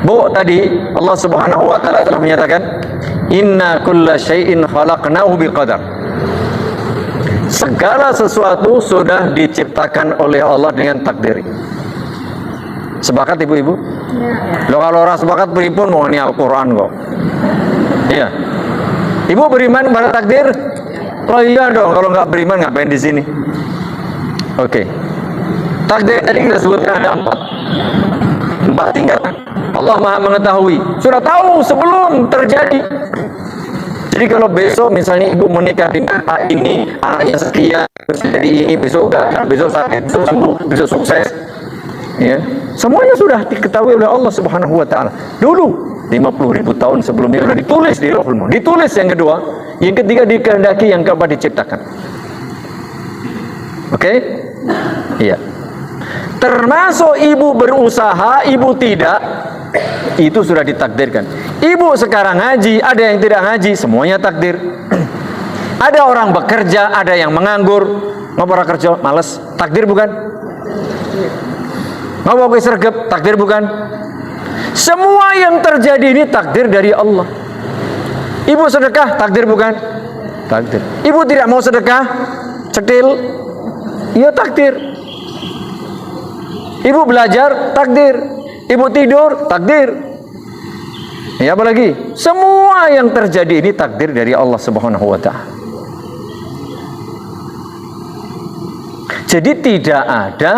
Bu, tadi Allah Subhanahu wa taala telah menyatakan, "Inna kulla syai'in khalaqnahu biqadar." Segala sesuatu sudah diciptakan oleh Allah dengan takdir. Sepakat ibu-ibu? Lo kalau orang sepakat pripun mau ini Al-Quran kok. Iya. Ibu beriman pada takdir? Oh iya dong, kalau nggak beriman ngapain di sini? Oke. Takdir tadi kita sebutkan ada empat tingkatan. Allah Maha mengetahui, sudah tahu sebelum terjadi. Jadi kalau besok misalnya ibu menikah dengan ini, anaknya sekian, jadi ini besok udah, besok sakit, besok sembuh, besok sukses. Ya, semuanya sudah diketahui oleh Allah Subhanahu wa taala. Dulu 50.000 tahun sebelumnya sudah ditulis di Lauhul Mahfuz. Ditulis yang kedua, yang ketiga dikehendaki, yang keempat diciptakan. Oke? Iya. Termasuk ibu berusaha, ibu tidak, itu sudah ditakdirkan. Ibu sekarang ngaji, ada yang tidak ngaji, semuanya takdir. Ada orang bekerja, ada yang menganggur, ngapa kerja, males, takdir bukan? Ngapa kowe sregep, takdir bukan? Semua yang terjadi ini takdir dari Allah. Ibu sedekah, takdir bukan? Takdir. Ibu tidak mau sedekah, cetil, iya takdir. Ibu belajar, takdir. Ibu tidur, takdir. Ya apa lagi? Semua yang terjadi ini takdir dari Allah Subhanahu wa taala. Jadi tidak ada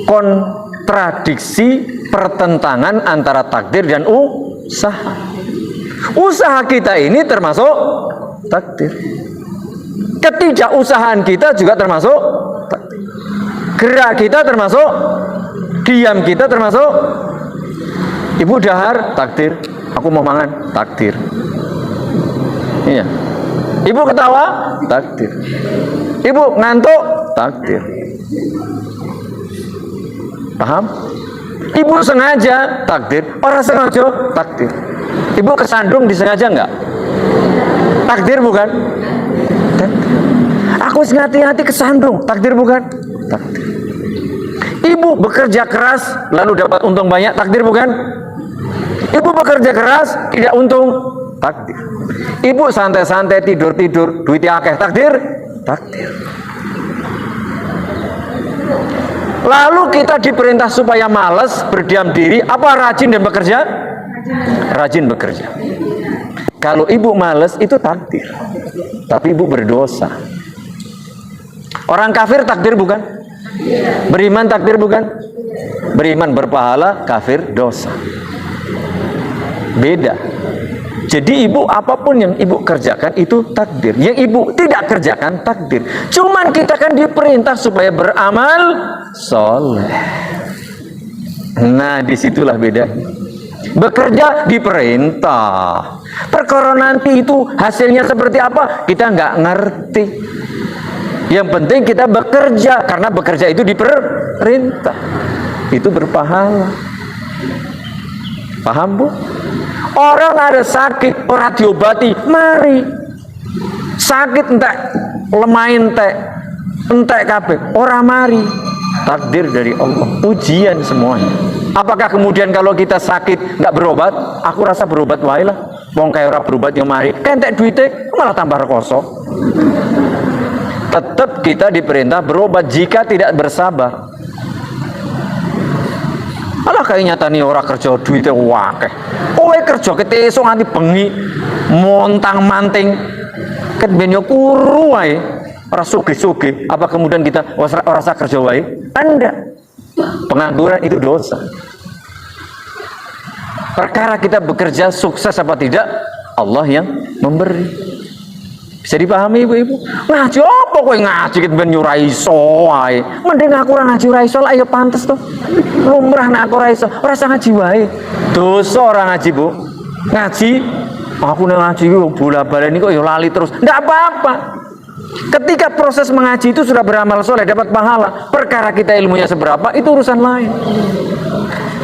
kontradiksi, pertentangan antara takdir dan usaha. Usaha kita ini termasuk takdir. Ketidakusahaan kita juga termasuk takdir. Gerak kita termasuk, diam kita termasuk. Ibu dahar, takdir. Aku mau makan, takdir. Iya. Ibu ketawa, takdir. Ibu ngantuk, takdir. Paham? Ibu sengaja, takdir. Orang sengaja, takdir. Ibu kesandung disengaja enggak? Takdir bukan? Takdir. Aku hati-hati kesandung, takdir bukan? Takdir. Ibu bekerja keras lalu dapat untung banyak, takdir bukan? Ibu bekerja keras tidak untung, takdir. Ibu santai-santai tidur-tidur duitnya akeh, takdir? Takdir. Lalu kita diperintah supaya malas, berdiam diri, apa rajin dan bekerja? Rajin bekerja. Kalau ibu malas itu takdir, tapi ibu berdosa. Orang kafir takdir bukan? Beriman takdir bukan? Beriman berpahala, kafir dosa. Beda. Jadi ibu apapun yang ibu kerjakan itu takdir. Yang ibu tidak kerjakan takdir. Cuman kita kan diperintah supaya beramal soleh. Nah disitulah beda. Bekerja diperintah. Perkara nanti itu hasilnya seperti apa kita nggak ngerti. Yang penting kita bekerja, karena bekerja itu diperintah. Itu berpahala. Paham bu? Orang ada sakit, orang diobati, mari. Sakit entek, lemah entek kabeh, orang mari. Takdir dari Allah, ujian semuanya. Apakah kemudian kalau kita sakit nggak berobat, aku rasa berobat wae lah. Wong kayak orang berobat yang mari, entek duitnya malah tambah rekoso. Tetap kita diperintah berobat jika tidak bersabar. Alah kayak nyata nih orang kerja duitnya wakeh. Kowe kerja ketesok nganti bengi montang manting ket ben yo kuru wae. Ora sugih-sugih. Apa kemudian kita rasa kerja wae? Anda. Pengangguran itu dosa. Perkara kita bekerja sukses apa tidak, Allah yang memberi. Bisa dipahami ibu-ibu? Ngaji apa kowe ngaji ket ben yo ora iso wae. Mending aku ora ngaji ora iso lah ya pantes to. Lumrah nek aku ora iso, ora usah ngaji wae. Dosa ora ngaji, Bu. Ngaji aku nek ngaji yo bola-baleni kok yo lali terus. Ndak apa-apa. Ketika proses mengaji itu sudah beramal soleh, dapat pahala. Perkara kita ilmunya seberapa itu urusan lain.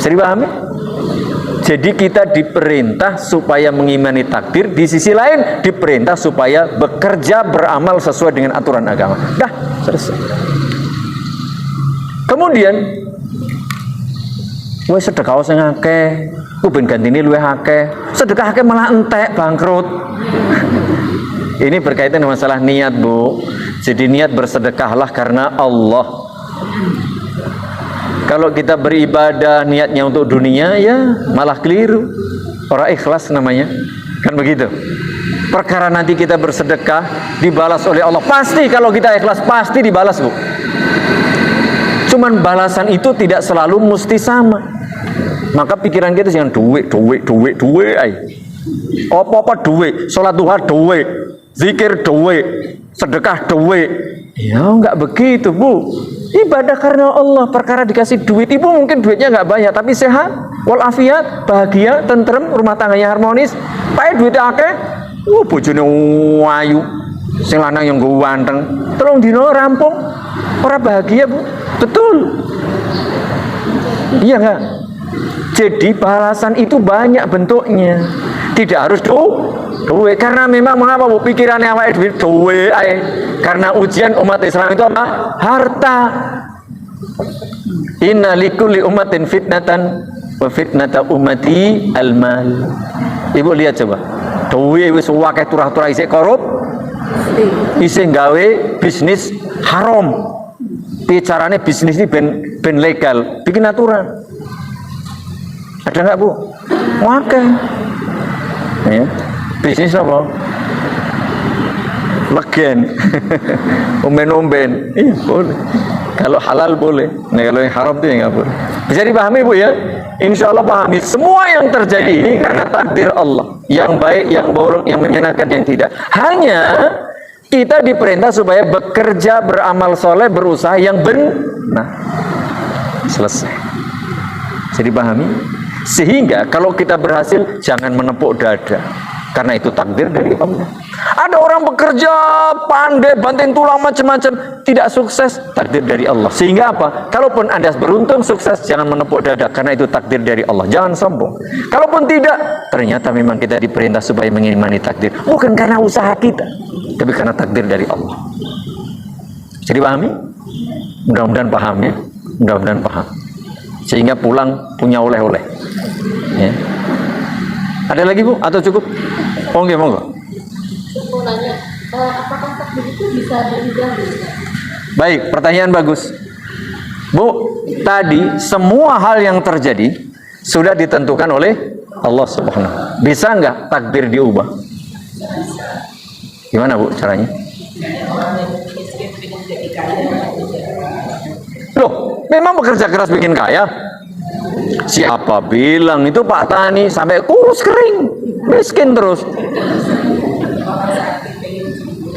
Bisa dipahami? Jadi kita diperintah supaya mengimani takdir, di sisi lain diperintah supaya bekerja beramal sesuai dengan aturan agama. Dah, selesai. Kemudian wes sedekah sing akeh, ku ben gantine luwih akeh. Sedekah akeh malah entek bangkrut. Ini berkaitan dengan masalah niat, Bu. Jadi niat bersedekahlah karena Allah. Kalau kita beribadah niatnya untuk dunia, ya malah keliru. Orang ikhlas namanya. Kan begitu. Perkara nanti kita bersedekah dibalas oleh Allah. Pasti kalau kita ikhlas pasti dibalas, Bu. Cuman balasan itu tidak selalu mesti sama. Maka pikiran kita jangan duit. Apa-apa duit, sholat duha duit, zikir duit, sedekah duit. Ya enggak begitu, Bu. Ibadah karena Allah. Perkara dikasih duit, Ibu mungkin duitnya enggak banyak tapi sehat, walafiat, bahagia, tentrem, rumah tangganya harmonis. Pakai duitnya akeh, bojone ayu, sing lanang yang ganteng. Tolong dino rampung. Ora bahagia, Bu. Betul. Iya enggak? Jadi balasan itu banyak bentuknya. Tidak harus duit. Karena memang mengapa, Bu, pikirannya awake duit duit ae. Karena ujian umat Islam itu apa? Harta. Inna likulli ummatin fitnatan wa fitnata ummati al-mal. Ibu lihat coba. Duit wis akeh turah-turah isih korup. Isih gawe bisnis haram. Caranya bisnis ini ben legal, bikin aturan. Ada nggak, Bu? Oke. Ya. Bisnis apa? Legen. Omben-omben. Iya, boleh. Kalau halal boleh. Nah, kalau yang haram itu ya nggak boleh. Bisa dipahami, Bu, ya? Insya Allah pahami. Semua yang terjadi ini karena takdir Allah. Yang baik, yang buruk, yang menyenangkan, yang tidak. Hanya kita diperintah supaya bekerja, beramal soleh, berusaha yang benar. Selesai. Jadi pahami? Sehingga kalau kita berhasil, jangan menepuk dada. Karena itu takdir dari Allah. Ada orang bekerja, pandai, banting tulang, macam-macam, tidak sukses, takdir dari Allah. Sehingga apa? Kalaupun Anda beruntung sukses, jangan menepuk dada. Karena itu takdir dari Allah. Jangan sombong. Kalaupun tidak, ternyata memang kita diperintah supaya mengimani takdir. Bukan karena usaha kita, tapi karena takdir dari Allah. Jadi pahami? Mudah-mudahan paham, ya. Mudah-mudahan paham. Sehingga pulang punya oleh-oleh. Ya. Ada lagi, Bu? Atau cukup? Oh, nggak, monggo. Mau nanya, apakah takdir itu bisa berubah? Baik, pertanyaan bagus. Bu, tadi semua hal yang terjadi sudah ditentukan oleh Allah Subhanahu. Bisa nggak takdir diubah? Gimana, Bu, caranya? Loh, memang bekerja keras bikin kaya? Siapa bilang itu Pak Tani sampai kurus kering, miskin terus?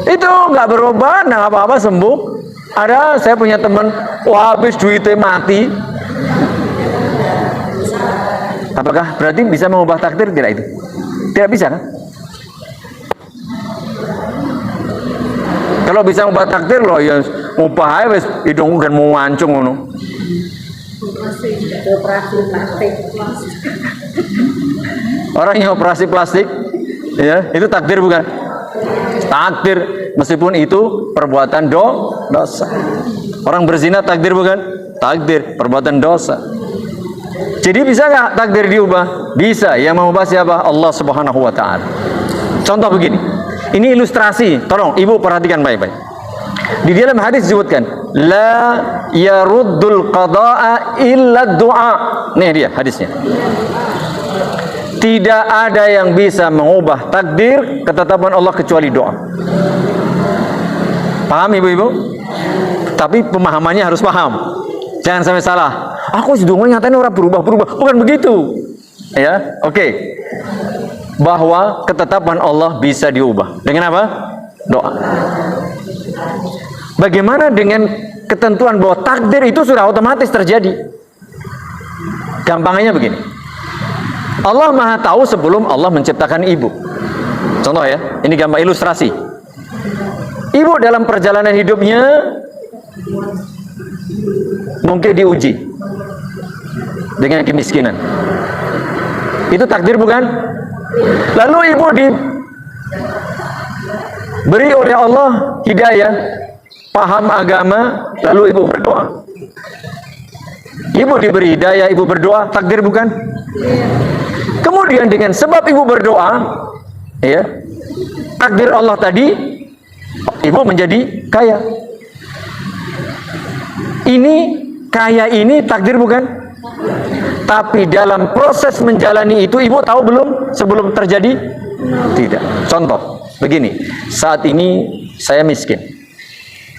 Itu nggak berubah, nggak apa-apa, sembuh. Ada, saya punya teman, wah habis duitnya mati. Apakah berarti bisa mengubah takdir? Tidak itu. Tidak bisa, kan? Kalau bisa mengubah takdir loh, ya ngubah aja wis hidung kan mau ngancung ngono. Operasi plastik. Orang yang operasi plastik, ya itu takdir bukan? Takdir, meskipun itu perbuatan dosa. Orang berzina takdir bukan? Takdir, perbuatan dosa. Jadi bisa nggak takdir diubah? Bisa. Yang mengubah siapa? Allah Subhanahu Wa Taala. Contoh begini, ini ilustrasi. Tolong Ibu perhatikan baik-baik. Di dalam hadis disebutkan, la yaruddul qada'a illa du'a. Nih dia hadisnya. Tidak ada yang bisa mengubah takdir ketetapan Allah kecuali doa. Paham, Ibu-ibu? Tapi pemahamannya harus paham. Jangan sampai salah. Aku sedang nyatanya orang berubah-berubah. Bukan begitu. Ya, oke. Bahwa ketetapan Allah bisa diubah. Dengan apa? Doa. Bagaimana dengan ketentuan bahwa takdir itu sudah otomatis terjadi? Gampangnya begini. Allah Maha tahu sebelum Allah menciptakan ibu. Contoh ya, ini gambar ilustrasi. Ibu dalam perjalanan hidupnya mungkin diuji dengan kemiskinan. Itu takdir bukan? Lalu ibu diberi oleh Allah hidayah, paham agama, lalu ibu berdoa, Ibu diberi hidayah, ibu berdoa, takdir bukan? Kemudian dengan sebab ibu berdoa, ya, takdir Allah tadi, ibu menjadi kaya. Ini kaya ini takdir bukan? Tapi dalam proses menjalani itu ibu tahu belum sebelum terjadi? Tidak. Contoh, begini, saat ini saya miskin.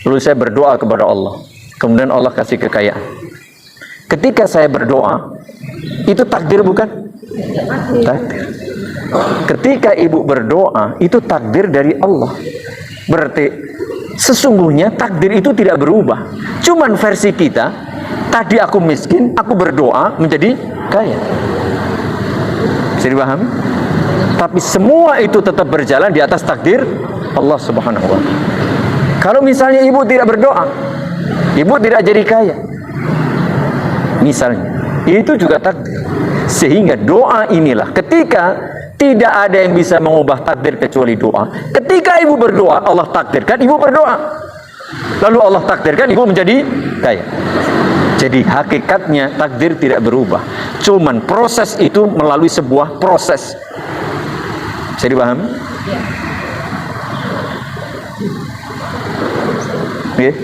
Lalu saya berdoa kepada Allah. Kemudian Allah kasih kekayaan. Ketika saya berdoa, itu takdir bukan? Takdir. Ketika ibu berdoa, itu takdir dari Allah. Berarti sesungguhnya takdir itu tidak berubah. Cuman versi kita, tadi aku miskin, aku berdoa menjadi kaya. Bisa dipahami? Tapi semua itu tetap berjalan di atas takdir Allah Subhanahu wa Ta'ala. Kalau misalnya ibu tidak berdoa, ibu tidak jadi kaya. Misalnya, itu juga takdir. Sehingga doa inilah ketika tidak ada yang bisa mengubah takdir kecuali doa. Ketika ibu berdoa, Allah takdirkan ibu berdoa. Lalu Allah takdirkan ibu menjadi kaya. Jadi hakikatnya takdir tidak berubah. Cuman proses itu melalui sebuah proses. Bisa dipahami? Ya.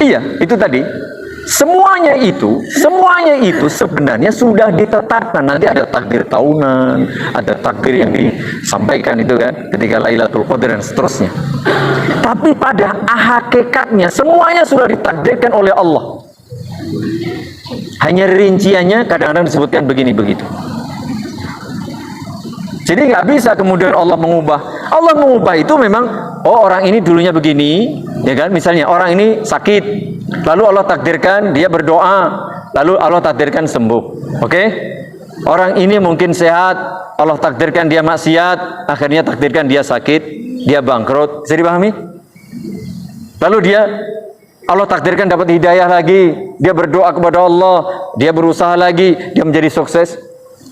Iya, itu tadi. Semuanya itu sebenarnya sudah ditetapkan. Nanti ada takdir tahunan, ada takdir yang disampaikan itu kan, ketika Lailatul Qadar dan seterusnya. Tapi pada hakikatnya semuanya sudah ditakdirkan oleh Allah. Hanya rinciannya kadang-kadang disebutkan begini begitu. Jadi nggak bisa kemudian Allah mengubah. Allah mengubah itu memang, oh orang ini dulunya begini, ya kan? Misalnya orang ini sakit, lalu Allah takdirkan dia berdoa, lalu Allah takdirkan sembuh. Oke? Orang ini mungkin sehat, Allah takdirkan dia maksiat, akhirnya takdirkan dia sakit, dia bangkrut. Bisa dipahami? Lalu Allah takdirkan dapat hidayah lagi, dia berdoa kepada Allah, dia berusaha lagi, dia menjadi sukses.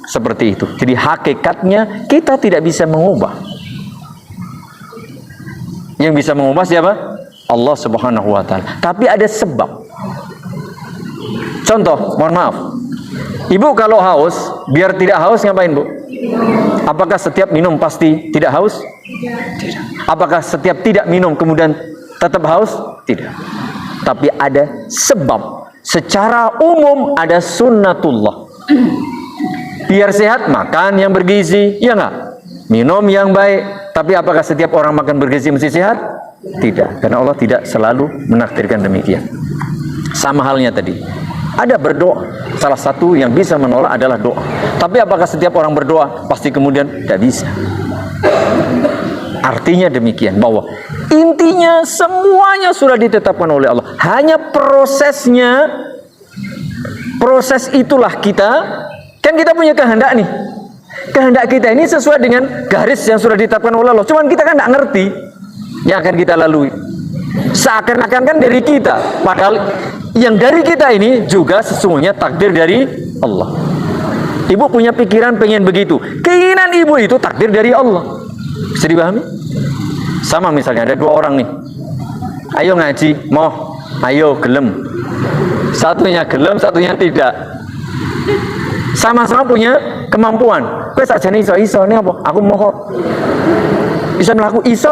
Seperti itu. Jadi hakikatnya kita tidak bisa mengubah. Yang bisa mengubah siapa? Allah Subhanahu wa Ta'ala. Tapi ada sebab. Contoh, mohon maaf. Ibu kalau haus, biar tidak haus ngapain, Bu? Apakah setiap minum pasti tidak haus? Tidak. Apakah setiap tidak minum kemudian tetap haus? Tidak. Tapi ada sebab. Secara umum ada sunnatullah. Biar sehat, makan yang bergizi, ya enggak? Minum yang baik. Tapi apakah setiap orang makan bergizi mesti sehat? Tidak, karena Allah tidak selalu menakdirkan demikian. Sama halnya tadi, ada berdoa. Salah satu yang bisa menolak adalah doa. Tapi apakah setiap orang berdoa pasti kemudian tidak bisa? Artinya demikian, bahwa intinya semuanya sudah ditetapkan oleh Allah. Hanya prosesnya, proses itulah kita. Kan kita punya kehendak nih. Kehendak kita ini sesuai dengan garis yang sudah ditetapkan oleh Allah. Cuman kita kan tidak ngerti yang akan kita lalui. Seakan-akan kan dari kita. Padahal yang dari kita ini juga sesungguhnya takdir dari Allah. Ibu punya pikiran pengen begitu. Keinginan ibu itu takdir dari Allah. Bisa dipahami? Sama misalnya ada dua orang nih. Ayo ngaji, mau. Ayo gelem. Satunya gelem, satunya tidak. Sama-sama punya kemampuan. Kowe sakjane iso ini apa? Aku mau kok. Bisa melaku iso.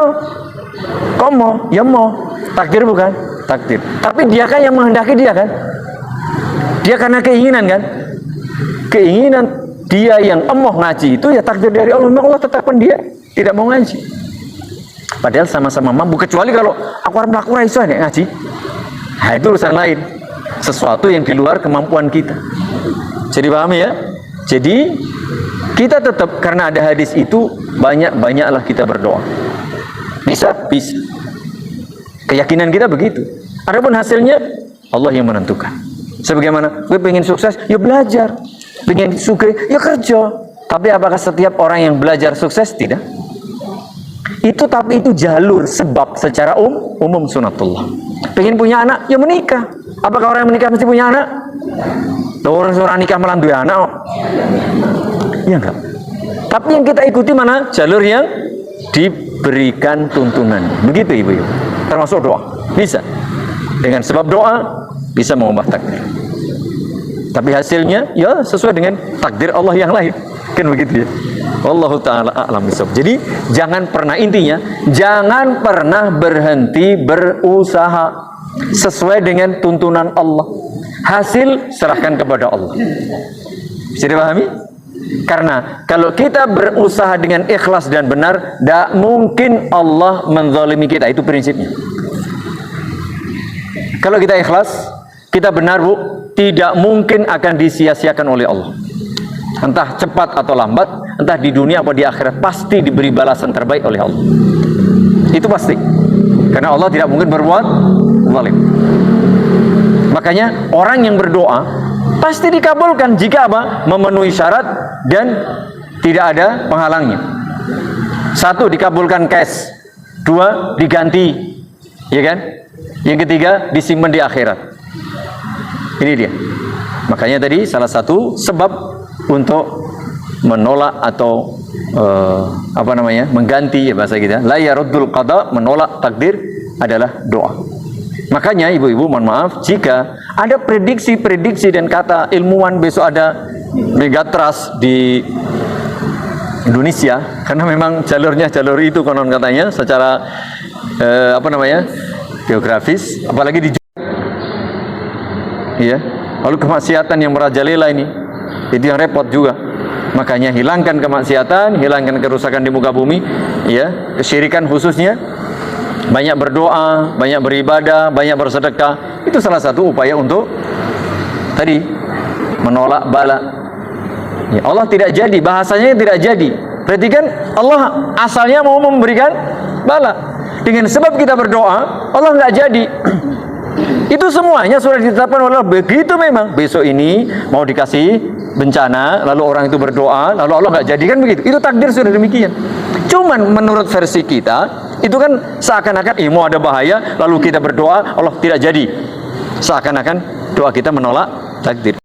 Kok mau? Ya mau. Takdir bukan? Takdir. Tapi dia kan yang menghendaki dia kan? Dia karena keinginan kan? Keinginan dia yang emoh ngaji itu ya takdir dari Allah. Memang Allah tetapkan dia tidak mau ngaji. Padahal sama-sama mampu, kecuali kalau aku harus melakukan iso nek ngaji. Nah, itu urusan lain. Sesuatu yang di luar kemampuan kita. Jadi paham ya? Jadi kita tetap, karena ada hadis itu, banyak-banyaklah kita berdoa. Bisa? Bisa. Keyakinan kita begitu. Adapun hasilnya Allah yang menentukan. Sebagaimana gue pengen sukses, ya belajar. Pengen sugih, ya kerja. Tapi apakah setiap orang yang belajar sukses? Tidak. Tapi itu jalur, sebab secara umum sunatullah. Pengen punya anak, ya menikah. Apakah orang yang menikah mesti punya anak? Orang nikah malah dua anak. Ya enggak. Tapi yang kita ikuti mana? Jalur yang diberikan tuntunan. Begitu ibu. Termasuk doa. Bisa. Dengan sebab doa bisa mengubah takdir. Tapi hasilnya ya sesuai dengan takdir Allah yang lain. Kan begitu ya. Wallahu taala a'lam bishawab. Jadi jangan pernah, intinya jangan pernah berhenti berusaha sesuai dengan tuntunan Allah. Hasil serahkan kepada Allah. Bisa dipahami? Karena kalau kita berusaha dengan ikhlas dan benar, tidak mungkin Allah menzalimi kita. Itu prinsipnya. Kalau kita ikhlas, kita benar, Bu, tidak mungkin akan disia-siakan oleh Allah. Entah cepat atau lambat, entah di dunia atau di akhirat, pasti diberi balasan terbaik oleh Allah. Itu pasti. Karena Allah tidak mungkin berbuat zalim. Makanya orang yang berdoa pasti dikabulkan jika apa? Memenuhi syarat dan tidak ada penghalangnya. 1, dikabulkan cash. 2, diganti, ya kan? Yang ketiga, disimpan di akhirat. Ini dia. Makanya tadi salah satu sebab untuk menolak atau mengganti, ya bahasa kita, la yaruddul qada, menolak takdir adalah doa. Makanya ibu-ibu mohon maaf jika ada prediksi-prediksi dan kata ilmuwan besok ada megatrust di Indonesia, karena memang jalur itu konon katanya secara geografis, apalagi di ya. Lalu kemaksiatan yang merajalela ini, itu yang repot juga. Makanya hilangkan kemaksiatan, hilangkan kerusakan di muka bumi, ya, kesyirikan khususnya. Banyak berdoa, banyak beribadah, banyak bersedekah. Itu salah satu upaya untuk tadi menolak bala. Ya, Allah tidak jadi, bahasanya tidak jadi. Berarti kan Allah asalnya mau memberikan bala. Dengan sebab kita berdoa, Allah nggak jadi. Itu semuanya sudah ditetapkan oleh Allah. Begitu memang besok ini mau dikasih bencana, lalu orang itu berdoa, lalu Allah nggak jadi, kan begitu. Itu takdir sudah demikian. Cuman menurut versi kita itu kan seakan-akan mau ada bahaya, lalu kita berdoa, Allah tidak jadi. Seakan-akan doa kita menolak takdir.